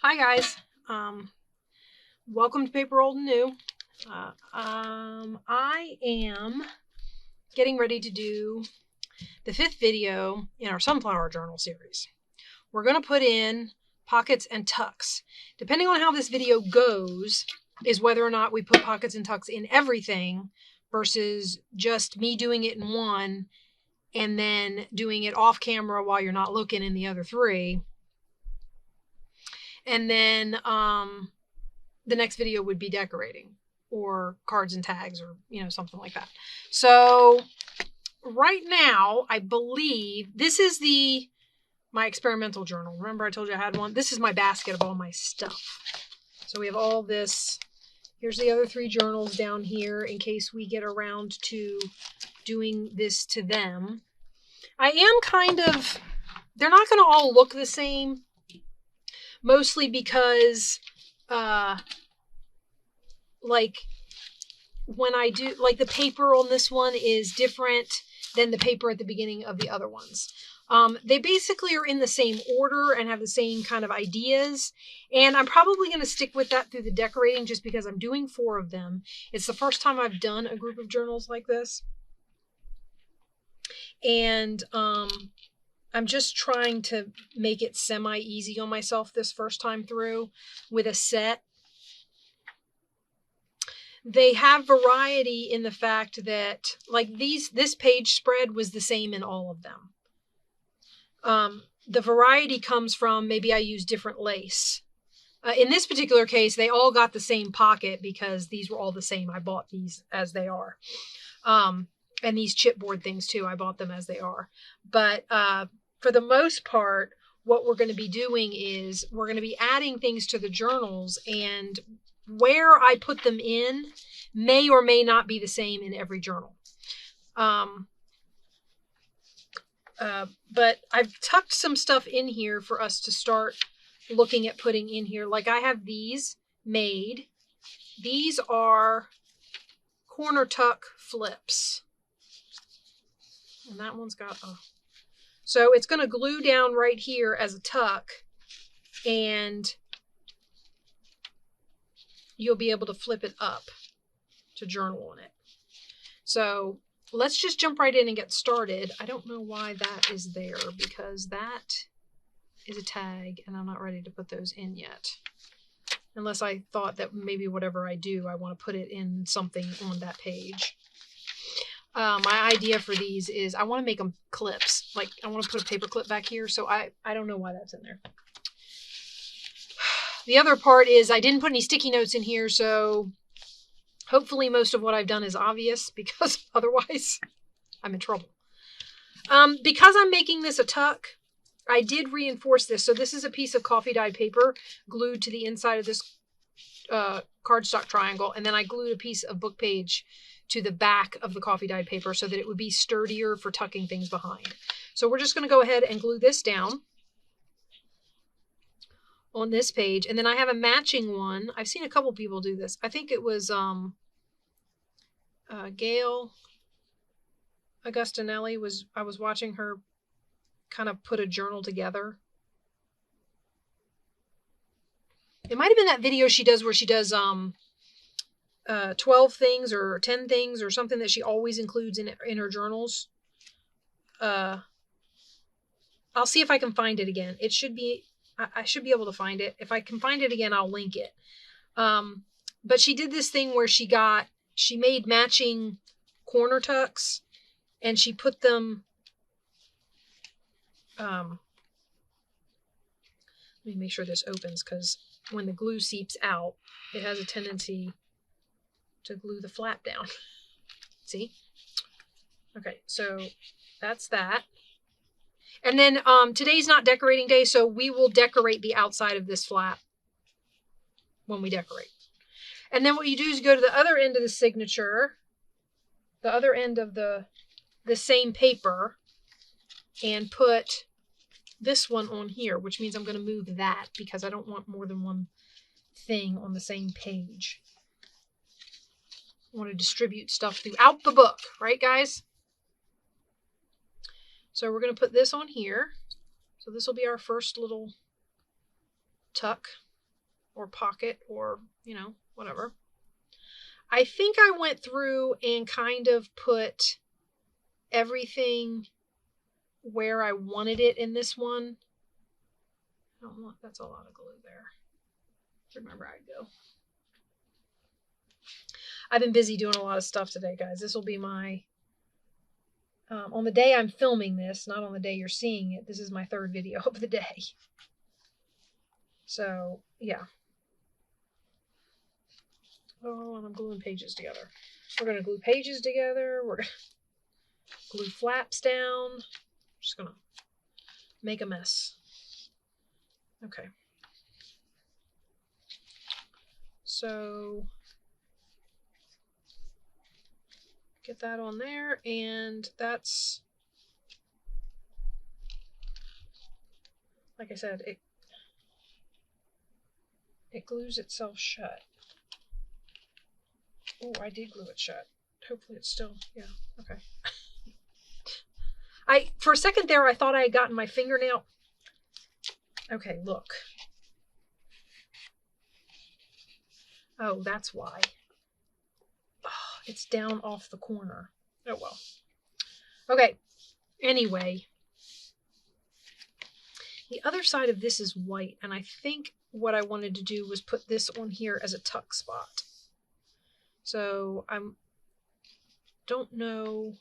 Hi guys, welcome to Paper Old and New. I am getting ready to do the 5th video in our Sunflower Journal series. We're going to put in pockets and tucks. Depending on how this video goes is whether or not we put pockets and tucks in everything versus just me doing it in one and then doing it off camera while you're not looking in the other 3. And then the next video would be decorating or cards and tags or, something like that. So right now, I believe this is my experimental journal. Remember I told you I had one? This is my basket of all my stuff. So we have all this. Here's the other 3 journals down here in case we get around to doing this to them. I am they're not going to all look the same. Mostly because, when I do, the paper on this one is different than the paper at the beginning of the other ones. They basically are in the same order and have the same kind of ideas. And I'm probably going to stick with that through the decorating just because I'm doing 4 of them. It's the first time I've done a group of journals like this. And, I'm just trying to make it semi-easy on myself this first time through with a set. They have variety in the fact that, this page spread was the same in all of them. The variety comes from maybe I use different lace. In this particular case, they all got the same pocket because these were all the same. I bought these as they are. And these chipboard things too, I bought them as they are. But, for the most part, what we're going to be doing is we're going to be adding things to the journals, and where I put them in may or may not be the same in every journal. But I've tucked some stuff in here for us to start looking at putting in here. Like I have these made. These are corner tuck flips. And that one's got a... So it's going to glue down right here as a tuck, and you'll be able to flip it up to journal on it. So let's just jump right in and get started. I don't know why that is there because that is a tag and I'm not ready to put those in yet. Unless I thought that maybe whatever I do, I want to put it in something on that page. My idea for these is I want to make them clips. Like I want to put a paper clip back here. So I don't know why that's in there. The other part is I didn't put any sticky notes in here. So hopefully most of what I've done is obvious because otherwise I'm in trouble. Because I'm making this a tuck, I did reinforce this. So this is a piece of coffee dyed paper glued to the inside of this cardstock triangle. And then I glued a piece of book page to the back of the coffee dyed paper so that it would be sturdier for tucking things behind. So we're just going to go ahead and glue this down on this page. And then I have a matching one. I've seen a couple people do this. I think it was Gail Augustinelli. I was watching her kind of put a journal together. It might have been that video she does where she does 12 things or 10 things or something that she always includes in her journals. I'll see if I can find it again. It should be, I should be able to find it. If I can find it again, I'll link it. But she did this thing where she made matching corner tucks and she put them, let me make sure this opens because when the glue seeps out, it has a tendency to glue the flap down. See? Okay, so that's that. And then today's not decorating day, so we will decorate the outside of this flap when we decorate. And then what you do is go to the other end of the signature, the other end of the same paper, and put this one on here, which means I'm going to move that because I don't want more than one thing on the same page. I want to distribute stuff throughout the book, right, guys? So we're going to put this on here. So this will be our first little tuck. or pocket or, you know, whatever. I think I went through and kind of put everything where I wanted it in this one. I don't want, that's a lot of glue there. Remember, I'd go. I've been busy doing a lot of stuff today, guys. This will be my, on the day I'm filming this, not on the day you're seeing it, this is my third video of the day. So, yeah. Oh, and I'm gluing pages together. We're going to glue pages together. We're going to glue flaps down. Just going to make a mess. Okay. So, get that on there, and that's, like I said, it glues itself shut. Oh, I did glue it shut. Hopefully it's still, yeah, okay. For a second there, I thought I had gotten my fingernail. Okay, look. Oh, that's why. Oh, it's down off the corner. Oh, well. Okay, anyway. The other side of this is white, and I think what I wanted to do was put this on here as a tuck spot. So I don't know.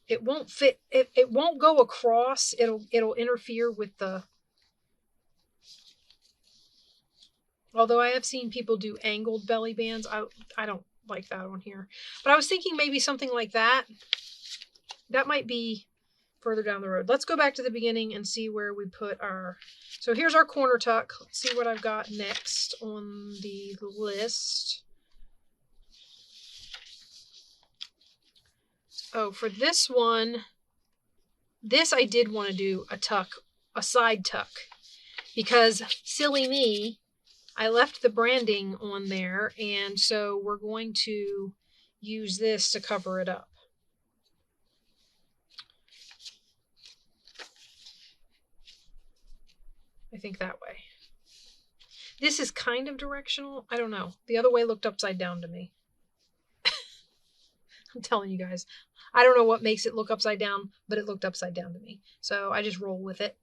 It won't fit. It won't go across. It'll interfere with the. Although I have seen people do angled belly bands, I don't like that on here. But I was thinking maybe something like that. That might be further down the road. Let's go back to the beginning and see where we put our. So here's our corner tuck. Let's see what I've got next on the list. Oh, for this one, this I did want to do a tuck, a side tuck, because silly me, I left the branding on there, and so we're going to use this to cover it up. I think that way. This is kind of directional. I don't know. The other way looked upside down to me. I'm telling you guys. I don't know what makes it look upside down, but it looked upside down to me. So I just roll with it.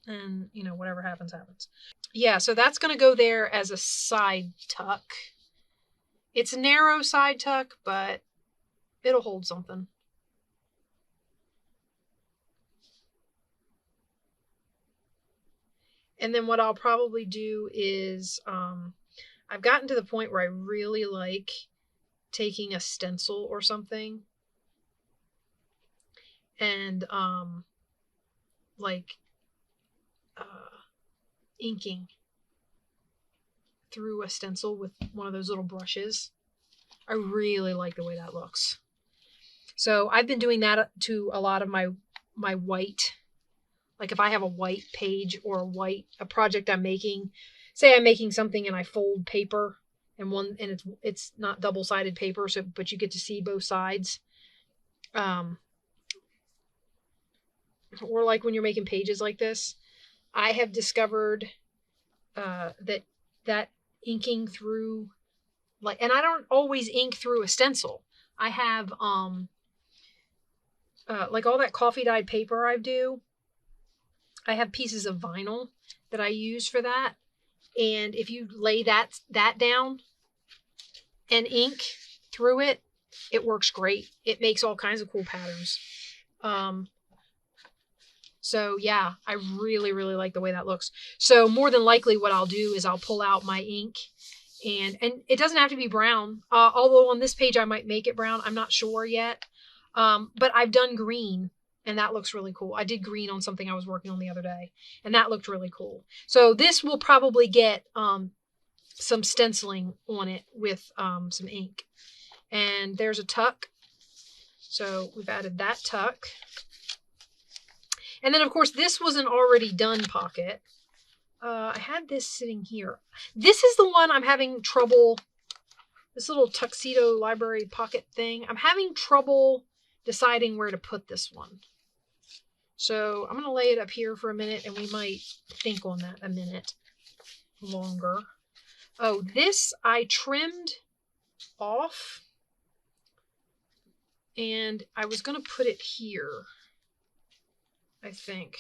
And, you know, whatever happens, happens. Yeah, so that's going to go there as a side tuck. It's a narrow side tuck, but it'll hold something. And then what I'll probably do is, I've gotten to the point where I really like taking a stencil or something and inking through a stencil with one of those little brushes. I really like the way that looks. So I've been doing that to a lot of my white. Like if I have a white page or a project I'm making, say I'm making something and I fold paper and it's not double-sided paper, so but you get to see both sides. Or like when you're making pages like this, I have discovered that inking through, like, and I don't always ink through a stencil. I have like all that coffee dyed paper I do. I have pieces of vinyl that I use for that, and if you lay that down and ink through it, it works great. It makes all kinds of cool patterns. So yeah, I really, really like the way that looks. So more than likely what I'll do is I'll pull out my ink, and it doesn't have to be brown. Although on this page I might make it brown. I'm not sure yet. But I've done green, and that looks really cool. I did green on something I was working on the other day, and that looked really cool. So this will probably get some stenciling on it with some ink. And there's a tuck. So we've added that tuck. And then, of course, this was an already done pocket. I had this sitting here. This is the one I'm having trouble, this little tuxedo library pocket thing. I'm having trouble deciding where to put this one. So I'm going to lay it up here for a minute, and we might think on that a minute. longer. Oh, this I trimmed off, and I was going to put it here, I think.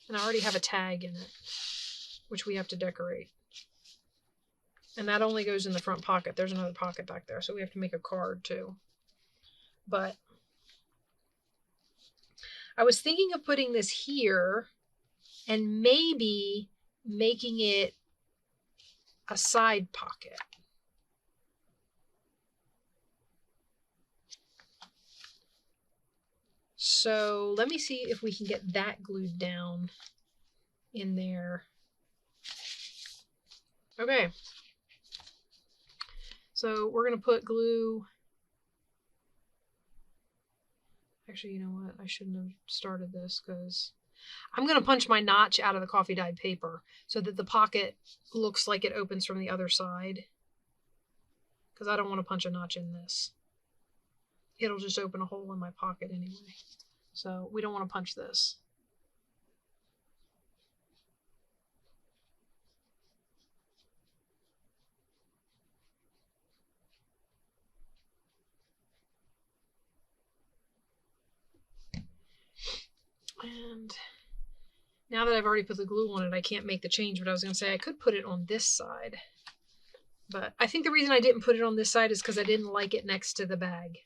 And I already have a tag in it, which we have to decorate. And that only goes in the front pocket. There's another pocket back there, so we have to make a card too. But I was thinking of putting this here and maybe making it a side pocket. So let me see if we can get that glued down in there. Okay. So we're going to put glue. Actually, you know what? I shouldn't have started this because I'm going to punch my notch out of the coffee dyed paper so that the pocket looks like it opens from the other side. Because I don't want to punch a notch in this. It'll just open a hole in my pocket anyway. So we don't want to punch this. And now that I've already put the glue on it, I can't make the change, but I was going to say I could put it on this side. But I think the reason I didn't put it on this side is because I didn't like it next to the bag.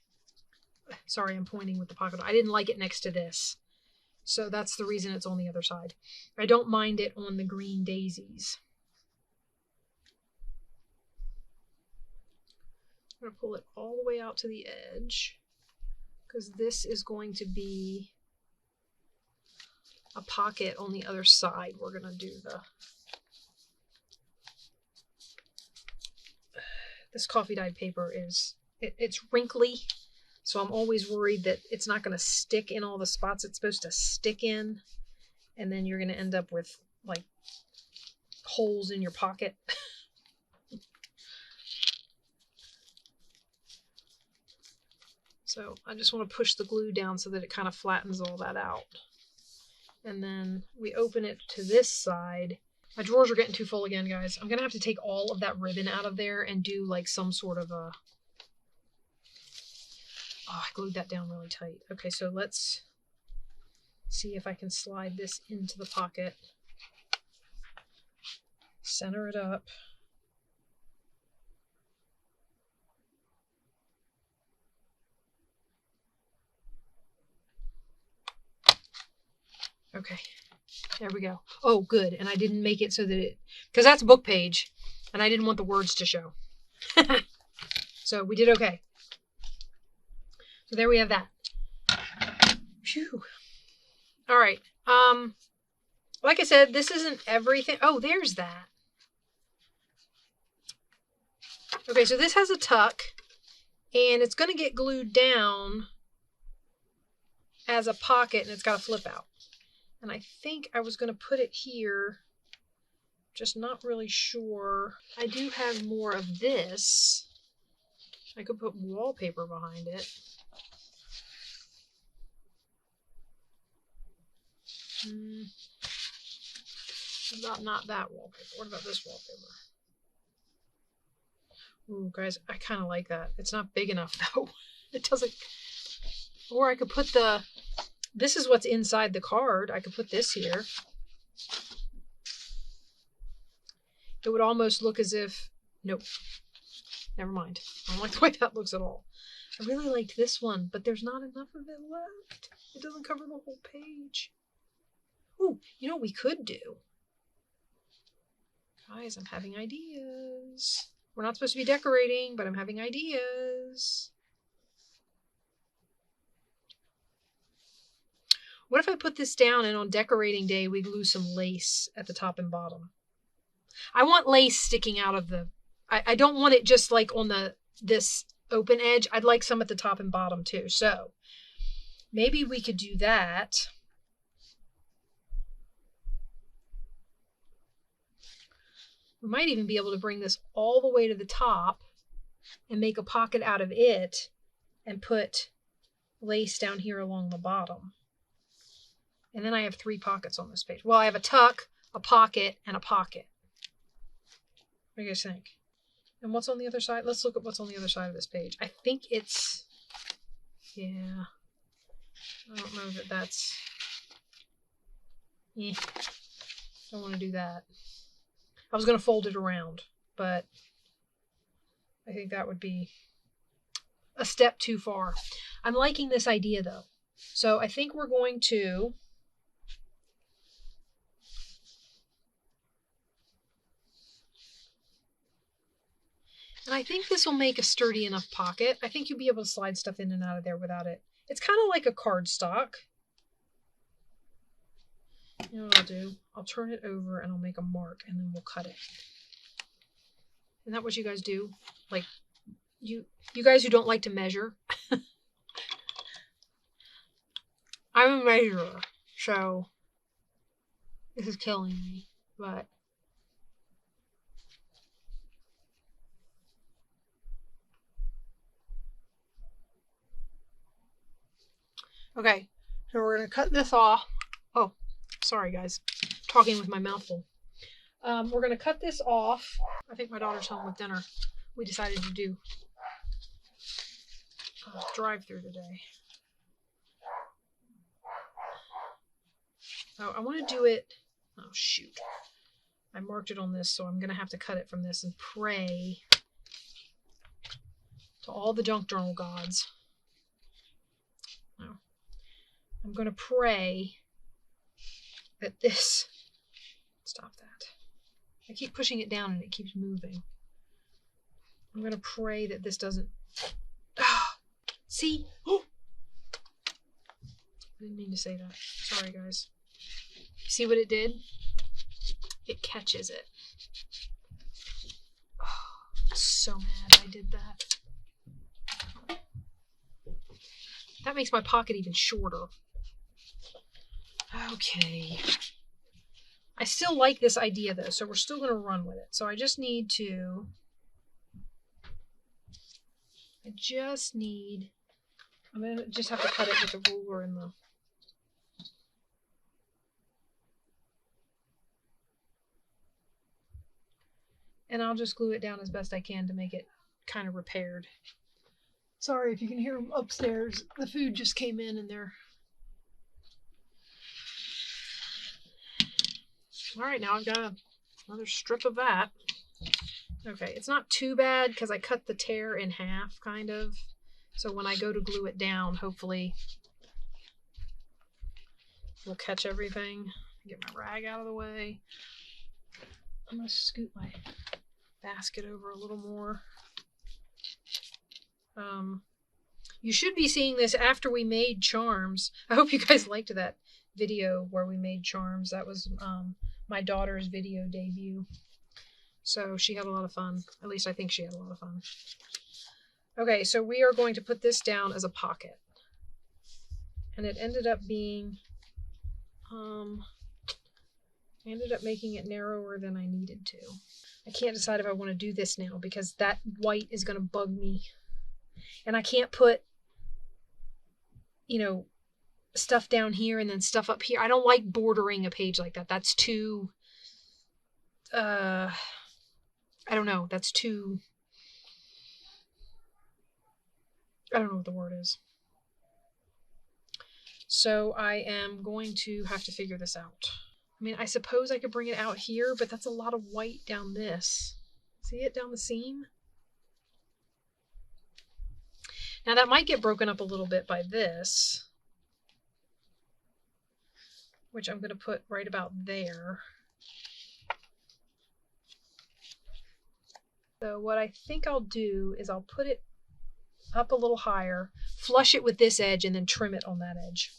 Sorry, I'm pointing with the pocket. I didn't like it next to this. So that's the reason it's on the other side. I don't mind it on the green daisies. I'm going to pull it all the way out to the edge because this is going to be a pocket on the other side. We're going to do this coffee dyed paper is, it's wrinkly. So I'm always worried that it's not going to stick in all the spots it's supposed to stick in. And then you're going to end up with like holes in your pocket. So I just want to push the glue down so that it kind of flattens all that out. And then we open it to this side. My drawers are getting too full again, guys. I'm going to have to take all of that ribbon out of there and do like some sort of a... Oh, I glued that down really tight. Okay, so let's see if I can slide this into the pocket. Center it up. Okay, there we go. Oh, good. And I didn't make it so that it... Because that's a book page, and I didn't want the words to show. So we did okay. So there we have that. Phew. All right. Like I said, this isn't everything. Oh, there's that. Okay, so this has a tuck, and it's going to get glued down as a pocket, and it's got to flip out. And I think I was going to put it here, just not really sure. I do have more of this. I could put wallpaper behind it. Not that wallpaper. What about this wallpaper? Ooh, guys, I kind of like that. It's not big enough, though. It doesn't... Or I could put the... This is what's inside the card. I could put this here. It would almost look as if... Nope. Never mind. I don't like the way that looks at all. I really liked this one, but there's not enough of it left. It doesn't cover the whole page. Ooh, you know what we could do? Guys, I'm having ideas. We're not supposed to be decorating, but I'm having ideas. What if I put this down and on decorating day we glue some lace at the top and bottom? I want lace sticking out of the... I don't want it just like on this open edge. I'd like some at the top and bottom too. So maybe we could do that. We might even be able to bring this all the way to the top and make a pocket out of it and put lace down here along the bottom. And then I have 3 pockets on this page. Well, I have a tuck, a pocket, and a pocket. What do you guys think? And what's on the other side? Let's look at what's on the other side of this page. I think it's... Yeah. I don't know that that's... Don't want to do that. I was going to fold it around, but I think that would be a step too far. I'm liking this idea, though. So I think we're going to... And I think this will make a sturdy enough pocket. I think you'll be able to slide stuff in and out of there without it. It's kind of like a cardstock. You know what I'll do? I'll turn it over and I'll make a mark and then we'll cut it. Isn't that what you guys do? Like, you guys who don't like to measure. I'm a measurer, so this is killing me, but... Okay, so we're going to cut this off. Oh, sorry guys. Talking with my mouth full. We're going to cut this off. I think my daughter's home with dinner. We decided to do a drive-through today. Oh, I want to do it... Oh, shoot. I marked it on this, so I'm going to have to cut it from this and pray to all the junk journal gods. No. I'm going to pray that this... Stop that. I keep pushing it down and it keeps moving. I'm going to pray that this doesn't... Ah, see? Oh! I didn't mean to say that. Sorry, guys. See what it did? It catches it. Oh, I'm so mad I did that. That makes my pocket even shorter. Okay. I still like this idea though, so we're still going to run with it. So I just need to... I'm going to just have to cut it with the ruler and the... And I'll just glue it down as best I can to make it kind of repaired. Sorry if you can hear them upstairs. The food just came in and they're... Alright, now I've got another strip of that. Okay, it's not too bad because I cut the tear in half, kind of. So when I go to glue it down, hopefully we'll catch everything. Get my rag out of the way. I'm going to scoot my basket over a little more. You should be seeing this after we made charms. I hope you guys liked that video where we made charms. That was my daughter's video debut. So she had a lot of fun. At least I think she had a lot of fun. Okay, so we are going to put this down as a pocket. And it ended up being... I ended up making it narrower than I needed to. I can't decide if I want to do this now because that white is going to bug me. And I can't put, you know, stuff down here and then stuff up here. I don't like bordering a page like that. That's too, I don't know. That's too, I don't know what the word is. So I am going to have to figure this out. I mean, I suppose I could bring it out here, but that's a lot of white down this. See it down the seam? Now that might get broken up a little bit by this, which I'm going to put right about there. So what I think I'll do is I'll put it up a little higher, flush it with this edge, and then trim it on that edge.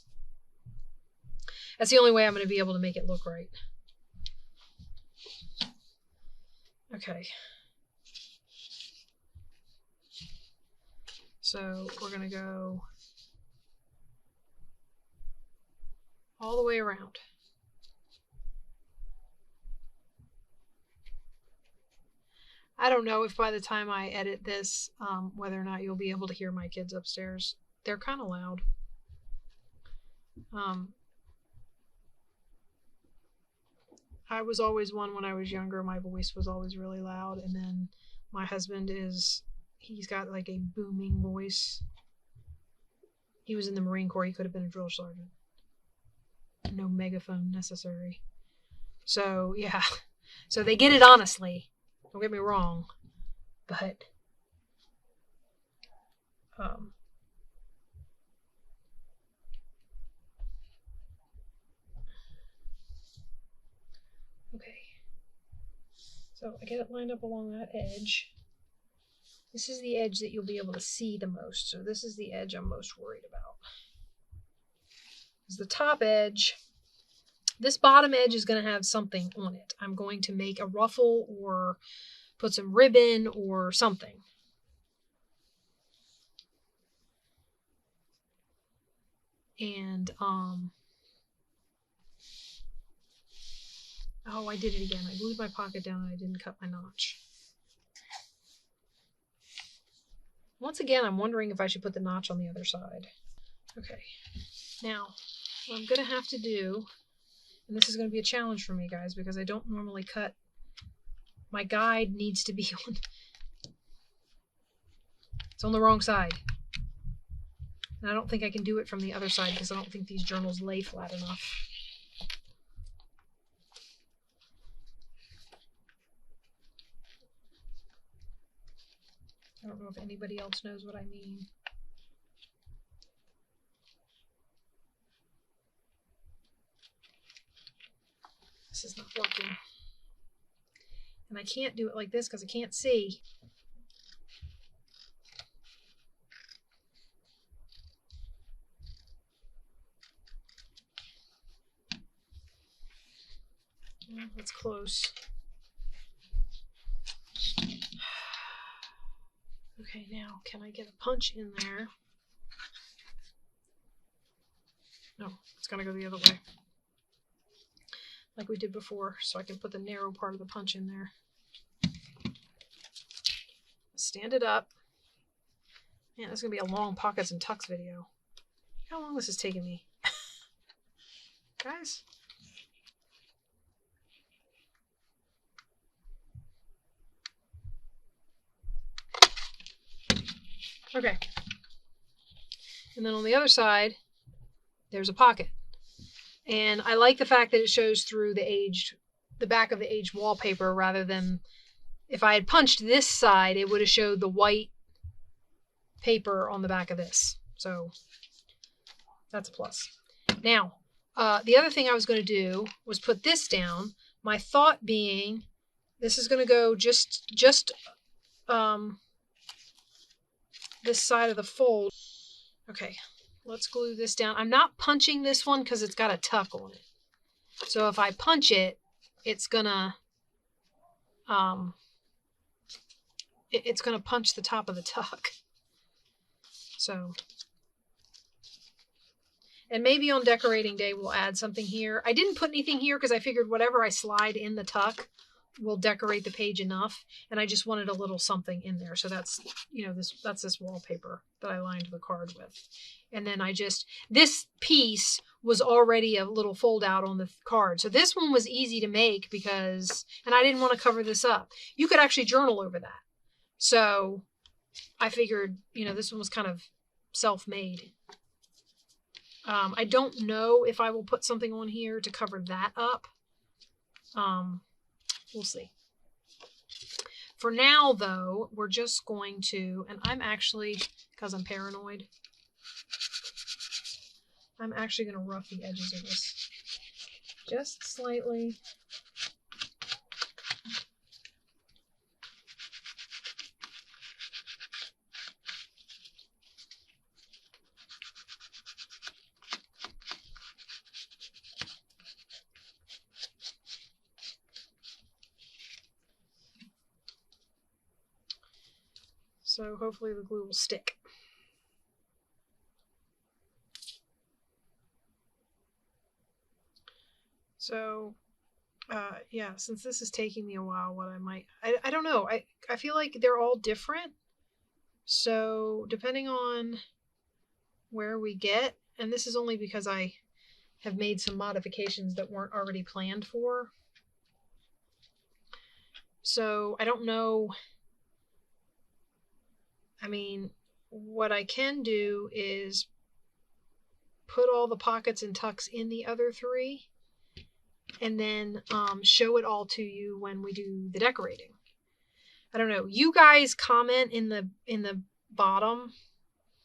That's the only way I'm going to be able to make it look right. Okay. So we're going to go all the way around. I don't know if by the time I edit this, whether or not you'll be able to hear my kids upstairs. They're kind of loud. I was always one when I was younger. My voice was always really loud. And then my husband he's got like a booming voice. He was in the Marine Corps. He could have been a drill sergeant. No megaphone necessary. So, yeah. So they get it honestly. Don't get me wrong. But, okay. So I get it lined up along that edge. This is the edge that you'll be able to see the most. So this is the edge I'm most worried about. Is the top edge. This bottom edge is going to have something on it. I'm going to make a ruffle or put some ribbon or something. And, oh, I did it again. I glued my pocket down and I didn't cut my notch. Once again, I'm wondering if I should put the notch on the other side. Okay. Now, what I'm going to have to do, and this is going to be a challenge for me, guys, because I don't normally cut. My guide needs to be on. It's on the wrong side. And I don't think I can do it from the other side because I don't think these journals lay flat enough. I don't know if anybody else knows what I mean. This is not working. And I can't do it like this because I can't see. Well, that's close. Okay, now can I get a punch in there? No, it's gonna go the other way. Like we did before, so I can put the narrow part of the punch in there. Stand it up. Man, this is gonna be a long pockets and tucks video. How long this is taking me? Guys? Okay. And then on the other side, there's a pocket. And I like the fact that it shows through the back of the aged wallpaper rather than if I had punched this side, it would have showed the white paper on the back of this. So that's a plus. Now, the other thing I was going to do was put this down. My thought being, this is going to go just this side of the fold. Okay, let's glue this down. I'm not punching this one because it's got a tuck on it. So if I punch it, it's gonna punch the top of the tuck. So, and maybe on decorating day we'll add something here. I didn't put anything here because I figured whatever I slide in the tuck will decorate the page enough, and I just wanted a little something in there. So that's, you know, that's this wallpaper that I lined the card with. And then this piece was already a little fold out on the card. So this one was easy to make because, and I didn't want to cover this up. You could actually journal over that. So I figured, you know, this one was kind of self-made. I don't know if I will put something on here to cover that up. We'll see. For now, though, we're just going to, and I'm actually, because I'm paranoid, I'm actually going to rough the edges of this just slightly. So hopefully the glue will stick. So, yeah, since this is taking me a while, I don't know. I feel like they're all different. So depending on where we get, and this is only because I have made some modifications that weren't already planned for. So I don't know. I mean, what I can do is put all the pockets and tucks in the other 3 and then show it all to you when we do the decorating. I don't know. You guys comment in the bottom.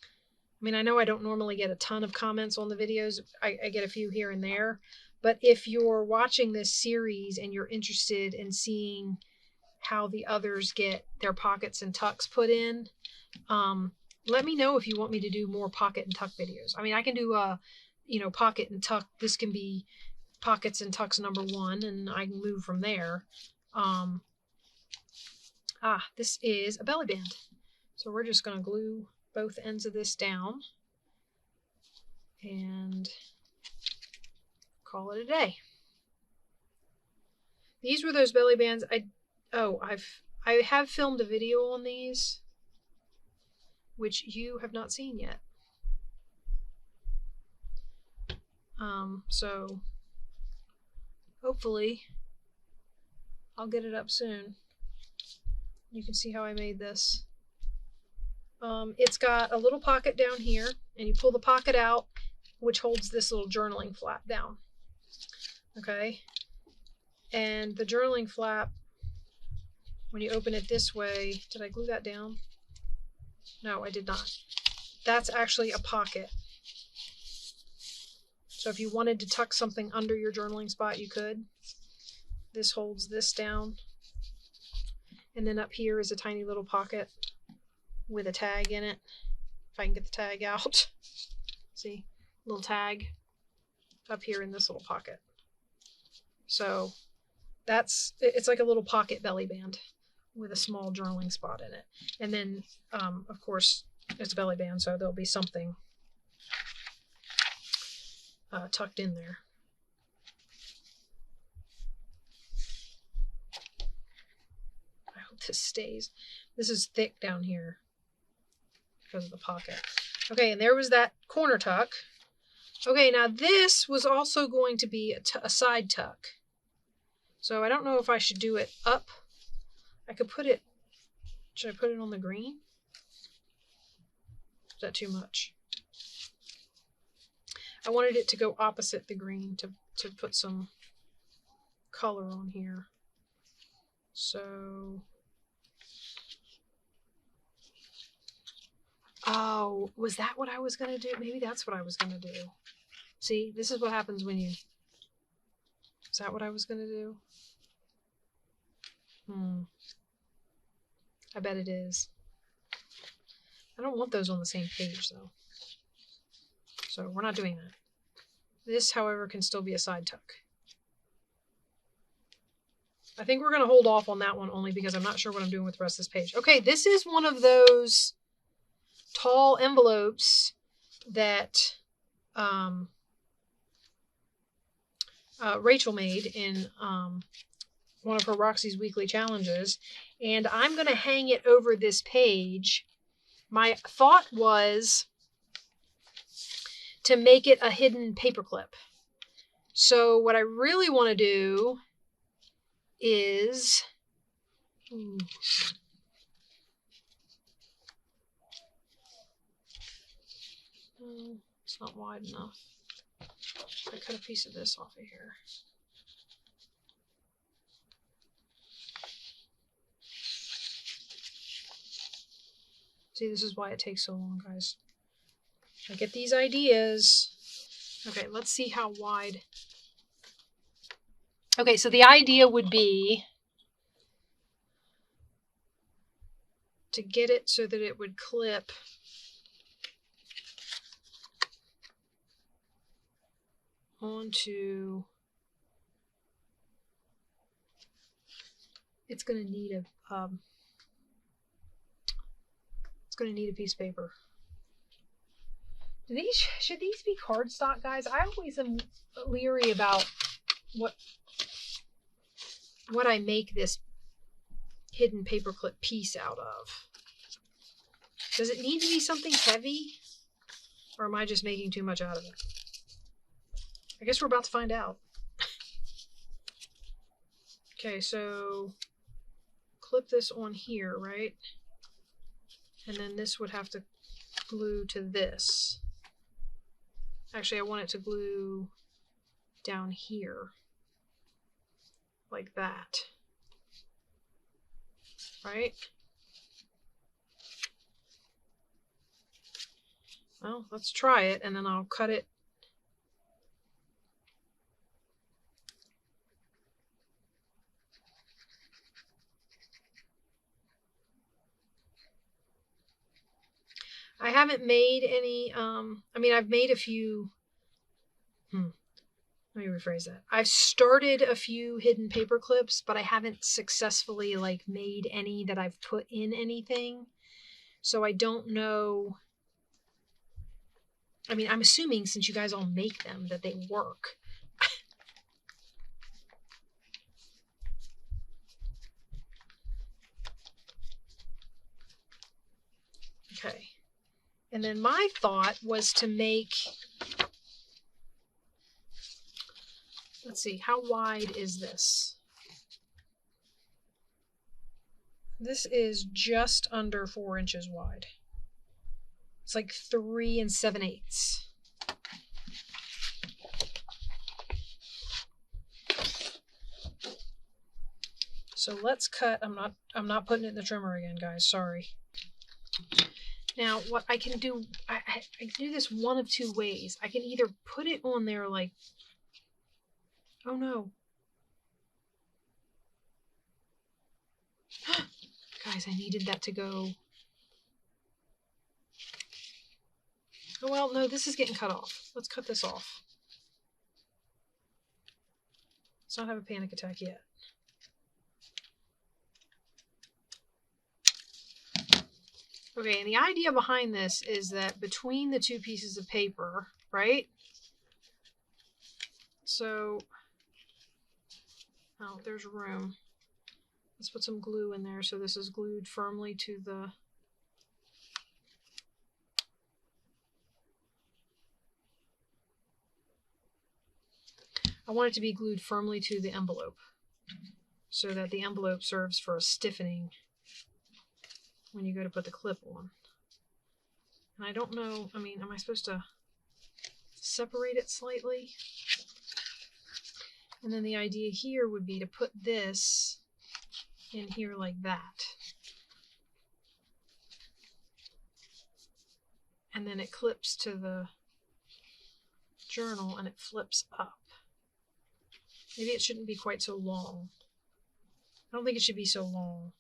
I mean, I know I don't normally get a ton of comments on the videos. I get a few here and there. But if you're watching this series and you're interested in seeing how the others get their pockets and tucks put in, let me know if you want me to do more pocket and tuck videos. I mean, I can do pocket and tuck. This can be pockets and tucks number 1, and I can move from there. This is a belly band. So we're just going to glue both ends of this down and call it a day. These were those belly bands. I have filmed a video on these, which you have not seen yet. So hopefully I'll get it up soon. You can see how I made this. It's got a little pocket down here, and you pull the pocket out, which holds this little journaling flap down. Okay? And the journaling flap, when you open it this way, did I glue that down? No, I did not. That's actually a pocket. So if you wanted to tuck something under your journaling spot, you could. This holds this down. And then up here is a tiny little pocket with a tag in it. If I can get the tag out. See? Little tag up here in this little pocket. So it's like a little pocket belly band with a small journaling spot in it. And then, of course, it's a belly band, so there'll be something tucked in there. I hope this stays. This is thick down here because of the pocket. Okay, and there was that corner tuck. Okay, now this was also going to be a side tuck. So I don't know if I should do it up. I could put it, should I put it on the green? Is that too much? I wanted it to go opposite the green to put some color on here. So, oh, was that what I was going to do? Maybe that's what I was going to do. See, this is what happens when you, is that what I was going to do? I bet it is. I don't want those on the same page though. So we're not doing that. This, however, can still be a side tuck. I think we're going to hold off on that one only because I'm not sure what I'm doing with the rest of this page. Okay, this is one of those tall envelopes that Rachel made in one of her Roxy's weekly challenges, and I'm going to hang it over this page. My thought was to make it a hidden paperclip. So what I really want to do is it's not wide enough. I cut a piece of this off of here. See, this is why it takes so long, guys. I get these ideas. Okay, let's see how wide. Okay, so the idea would be to get it so that it would clip onto, it's going to need a piece of paper. Should these be cardstock, guys? I always am leery about what I make this hidden paperclip piece out of. Does it need to be something heavy? Or am I just making too much out of it? I guess we're about to find out. Okay, so clip this on here, right? And then this would have to glue to this. Actually, I want it to glue down here, like that, right? Well, let's try it, and then I'll cut it. I haven't made any, I mean, I've made a few, let me rephrase that. I've started a few hidden paper clips, but I haven't successfully like made any that I've put in anything. So I don't know. I mean, I'm assuming since you guys all make them that they work. Okay. And then my thought was to make, let's see, how wide is this? This is just under 4 inches wide. It's like 3 7/8. So let's cut. I'm not putting it in the trimmer again, guys. Sorry. Now what I can do, I can do this one of two ways. I can either put it on there like, oh no. Guys, I needed that to go. Oh well, no, this is getting cut off. Let's cut this off. Let's not have a panic attack yet. Okay, and the idea behind this is that between the two pieces of paper, right? So, oh, there's room. Let's put some glue in there so this is glued firmly to the... I want it to be glued firmly to the envelope so that the envelope serves for a stiffening when you go to put the clip on. And I don't know, I mean, am I supposed to separate it slightly? And then the idea here would be to put this in here like that. And then it clips to the journal and it flips up. Maybe it shouldn't be quite so long. I don't think it should be so long.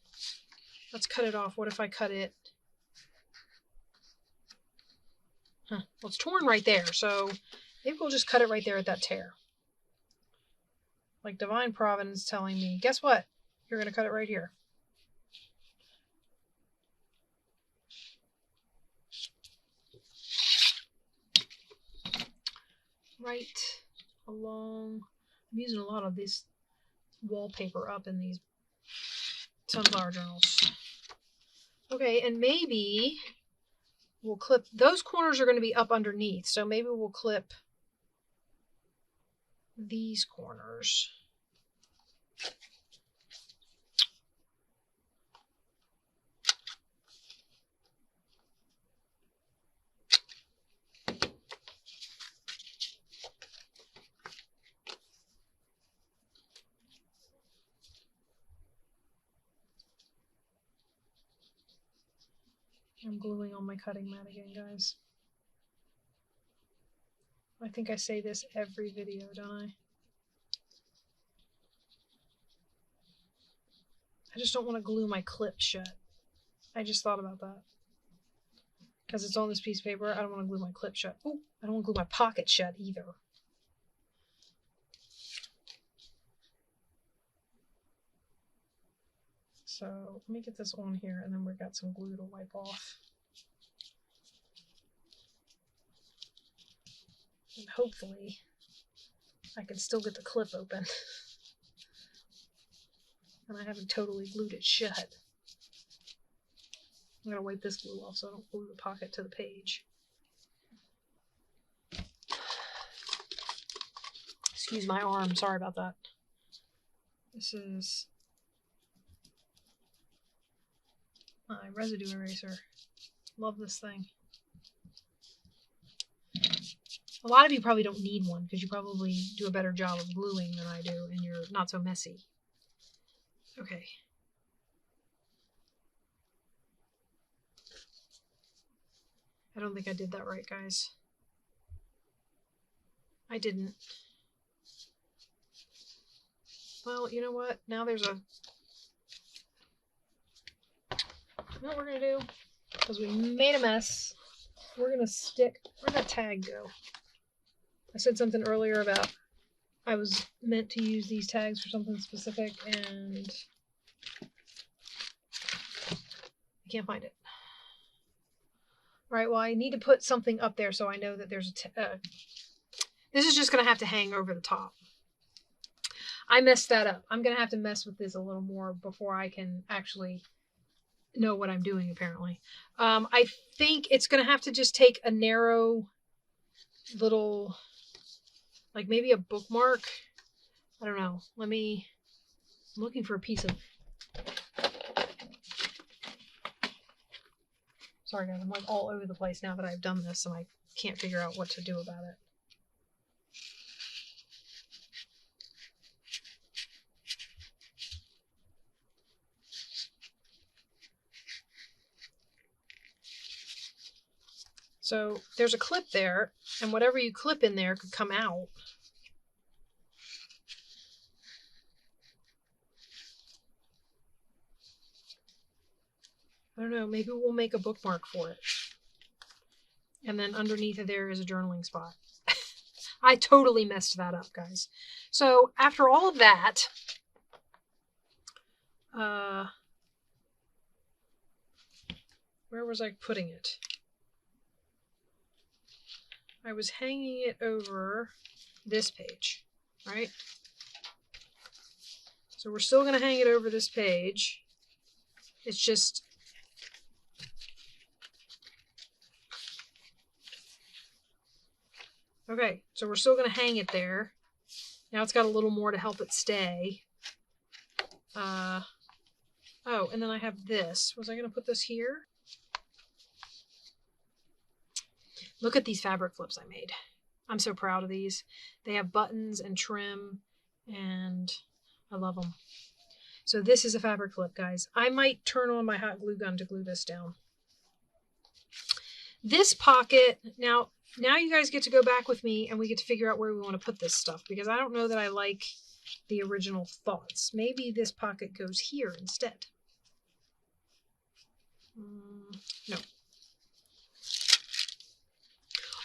Let's cut it off. What if I cut it? Well, it's torn right there, so maybe we'll just cut it right there at that tear. Like Divine Providence telling me, guess what? You're going to cut it right here. Right along. I'm using a lot of this wallpaper up in these sunflower journals. Okay, and maybe we'll clip, those corners are going to be up underneath, so maybe we'll clip these corners. I'm gluing on my cutting mat again, guys. I think I say this every video, don't I? I just don't want to glue my clip shut. I just thought about that. Because it's on this piece of paper, I don't want to glue my clip shut. Oh, I don't want to glue my pocket shut either. So let me get this on here and then we've got some glue to wipe off. And hopefully I can still get the clip open. And I haven't totally glued it shut. I'm going to wipe this glue off so I don't glue the pocket to the page. Excuse my arm, sorry about that. This is My residue eraser. Love this thing. A lot of you probably don't need one because you probably do a better job of gluing than I do and you're not so messy. Okay. I don't think I did that right, guys. I didn't. Well, you know what? Now there's a... You know what we're going to do? Because we made a mess. We're going to stick... Where'd that tag go? I said something earlier about I was meant to use these tags for something specific, and I can't find it. All right, well, I need to put something up there so I know that there's a... this is just going to have to hang over the top. I messed that up. I'm going to have to mess with this a little more before I can actually know what I'm doing, apparently. I think it's going to have to just take a narrow little, like maybe a bookmark. I don't know. I'm looking for a piece of... Sorry guys, I'm like all over the place now that I've done this and I can't figure out what to do about it. So there's a clip there, and whatever you clip in there could come out. I don't know, maybe we'll make a bookmark for it. And then underneath it there is a journaling spot. I totally messed that up, guys. So after all of that, where was I putting it? I was hanging it over this page, right? So we're still going to hang it over this page. It's just... Okay, so we're still going to hang it there. Now it's got a little more to help it stay. Oh, and then I have this. Was I going to put this here? Look at these fabric clips I made. I'm so proud of these. They have buttons and trim, and I love them. So this is a fabric clip, guys. I might turn on my hot glue gun to glue this down. This pocket, now you guys get to go back with me and we get to figure out where we want to put this stuff, because I don't know that I like the original thoughts. Maybe this pocket goes here instead. No.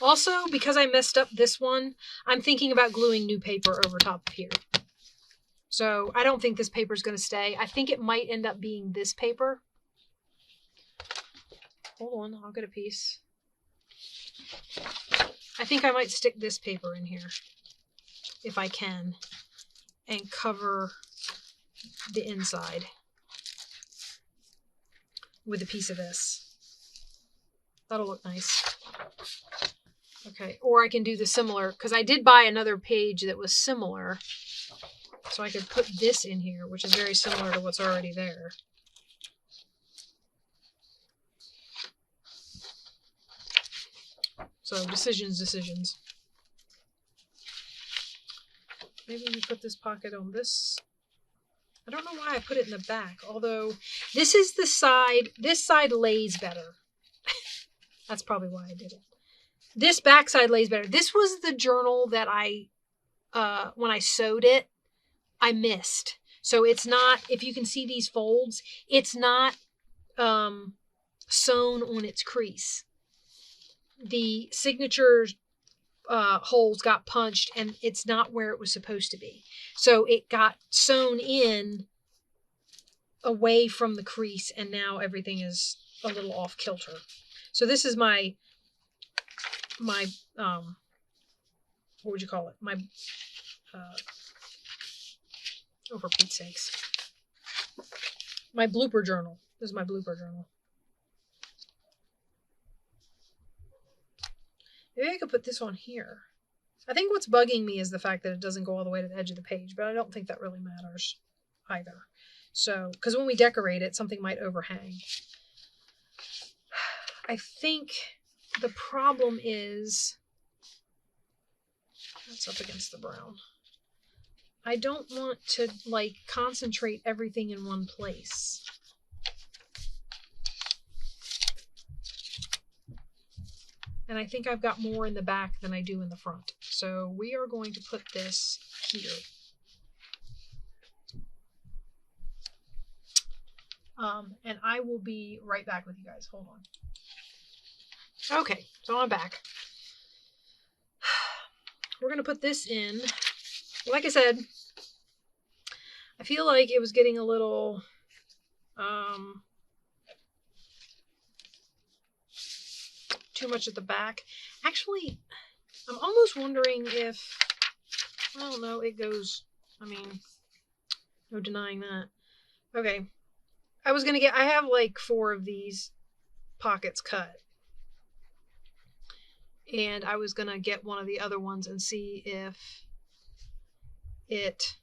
Also, because I messed up this one, I'm thinking about gluing new paper over top of here. So I don't think this paper is going to stay. I think it might end up being this paper. Hold on, I'll get a piece. I think I might stick this paper in here, if I can, and cover the inside with a piece of this. That'll look nice. Okay, or I can do the similar, because I did buy another page that was similar, so I could put this in here, which is very similar to what's already there. So decisions. Maybe we put this pocket on this. I don't know why I put it in the back, although this is the side, this side lays better. That's probably why I did it. This back side lays better. This was the journal that I, when I sewed it, I missed. So it's not, if you can see these folds, it's not sewn on its crease. The signature holes got punched and it's not where it was supposed to be. So it got sewn in away from the crease and now everything is a little off kilter. So this is my what would you call it? My, oh, for Pete's sakes. My blooper journal. This is my blooper journal. Maybe I could put this on here. I think what's bugging me is the fact that it doesn't go all the way to the edge of the page, but I don't think that really matters either. So, because when we decorate it, something might overhang. I think the problem is that's up against the brown. I don't want to like concentrate everything in one place. And I think I've got more in the back than I do in the front. So we are going to put this here. And I will be right back with you guys. Hold on. Okay, so I'm back. We're going to put this in. Like I said, I feel like it was getting a little too much at the back. Actually, I'm almost wondering if, I don't know, it goes, I mean, no denying that. Okay. I have like 4 of these pockets cut. And I was going to get one of the other ones and see if it,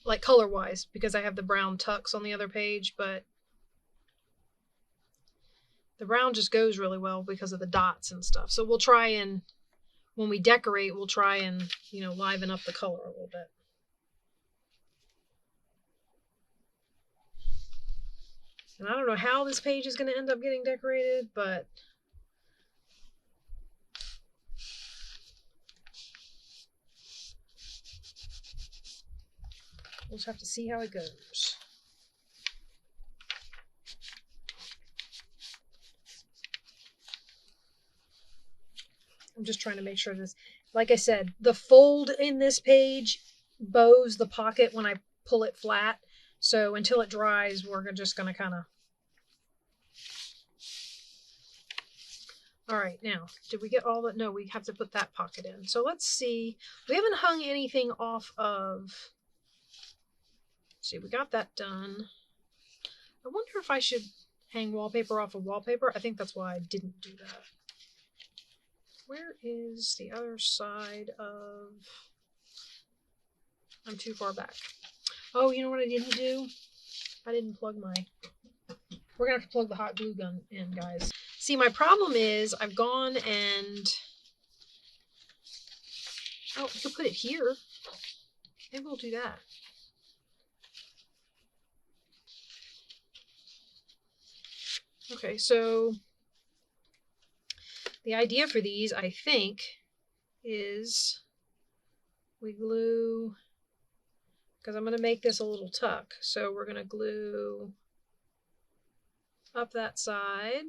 like color-wise, because I have the brown tux on the other page, but the brown just goes really well because of the dots and stuff. So we'll try and, when we decorate, we'll try and, you know, liven up the color a little bit. And I don't know how this page is going to end up getting decorated, but we'll just have to see how it goes. I'm just trying to make sure this, like I said, the fold in this page bows the pocket when I pull it flat. So until it dries, we're just going to kind of... All right, now, did we get all that? No, we have to put that pocket in. So let's see. We haven't hung anything off of... Let's see, we got that done. I wonder if I should hang wallpaper off of wallpaper. I think that's why I didn't do that. Where is the other side of... I'm too far back. Oh, you know what I didn't do? I didn't plug my... We're going to have to plug the hot glue gun in, guys. See, my problem is I've gone and... Oh, you could put it here. Maybe we'll do that. Okay, so the idea for these, I think, is we glue... Because I'm going to make this a little tuck. So we're going to glue up that side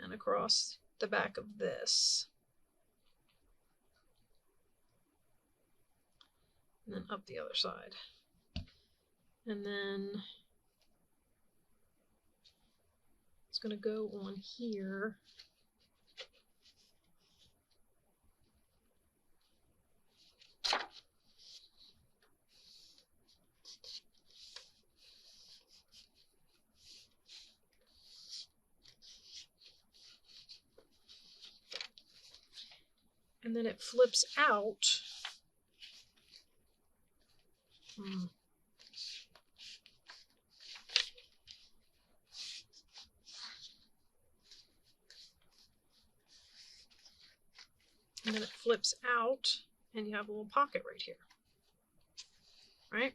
and across the back of this. And then up the other side. And then it's going to go on here. And then it flips out. And then it flips out, and you have a little pocket right here. Right?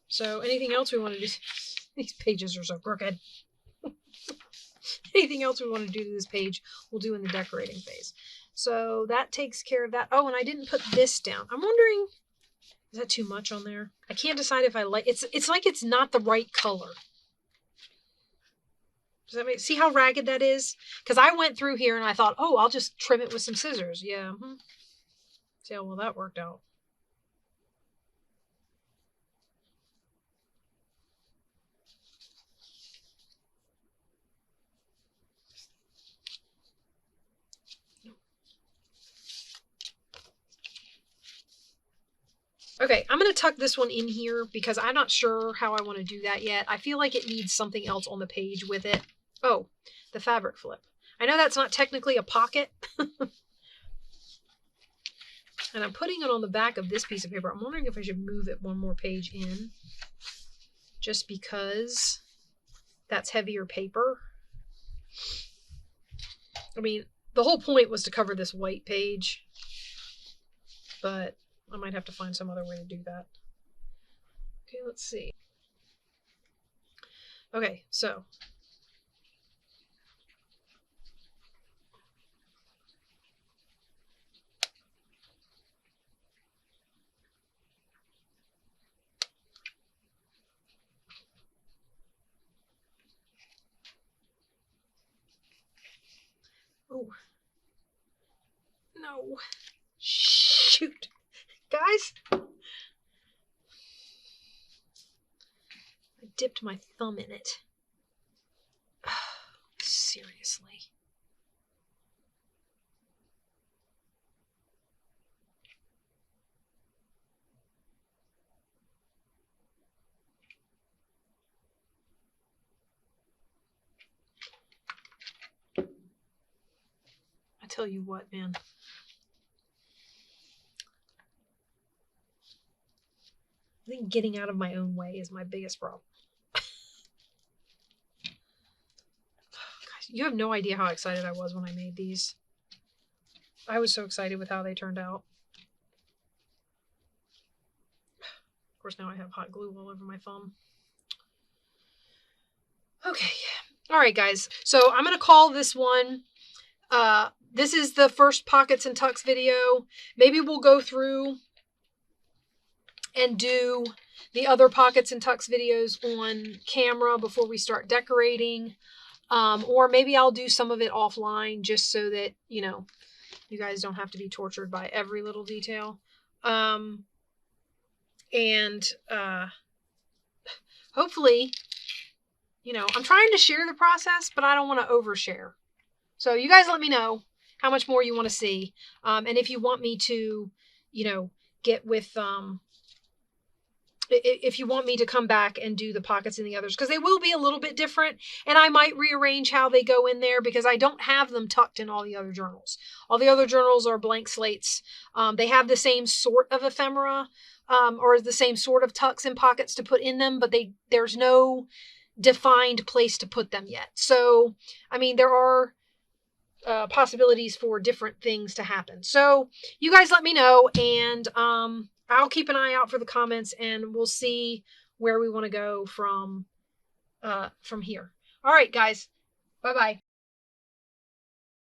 So anything else we want to do? These pages are so crooked. Anything else we want to do to this page, we'll do in the decorating phase. So that takes care of that. Oh, and I didn't put this down. I'm wondering, is that too much on there? I can't decide if I like it. It's like it's not the right color. Does that make, see how ragged that is? Because I went through here and I thought, oh, I'll just trim it with some scissors. Yeah. See how well that worked out. Okay, I'm going to tuck this one in here because I'm not sure how I want to do that yet. I feel like it needs something else on the page with it. Oh, the fabric flip. I know that's not technically a pocket. And I'm putting it on the back of this piece of paper. I'm wondering if I should move it one more page in, just because that's heavier paper. I mean, the whole point was to cover this white page, but I might have to find some other way to do that. Okay, let's see. Okay, so oh no, shoot, guys, I dipped my thumb in it. Seriously. I tell you what, man. I think getting out of my own way is my biggest problem. Gosh, you have no idea how excited I was when I made these. I was so excited with how they turned out. Of course, now I have hot glue all over my thumb. Okay. All right, guys. So I'm going to call this one. This is the first Pockets and Tucks video. Maybe we'll go through and do the other Pockets and Tucks videos on camera before we start decorating. Or maybe I'll do some of it offline just so that, you know, you guys don't have to be tortured by every little detail. Hopefully, you know, I'm trying to share the process, but I don't want to overshare. So you guys let me know how much more you want to see. And if you want me to, you know, get with, if you want me to come back and do the pockets and the others, because they will be a little bit different, and I might rearrange how they go in there because I don't have them tucked in all the other journals. All the other journals are blank slates. They have the same sort of ephemera, or the same sort of tucks and pockets to put in them, but there's no defined place to put them yet. So, I mean, there are possibilities for different things to happen. So you guys let me know, and I'll keep an eye out for the comments, and we'll see where we want to go from here. All right, guys. Bye-bye.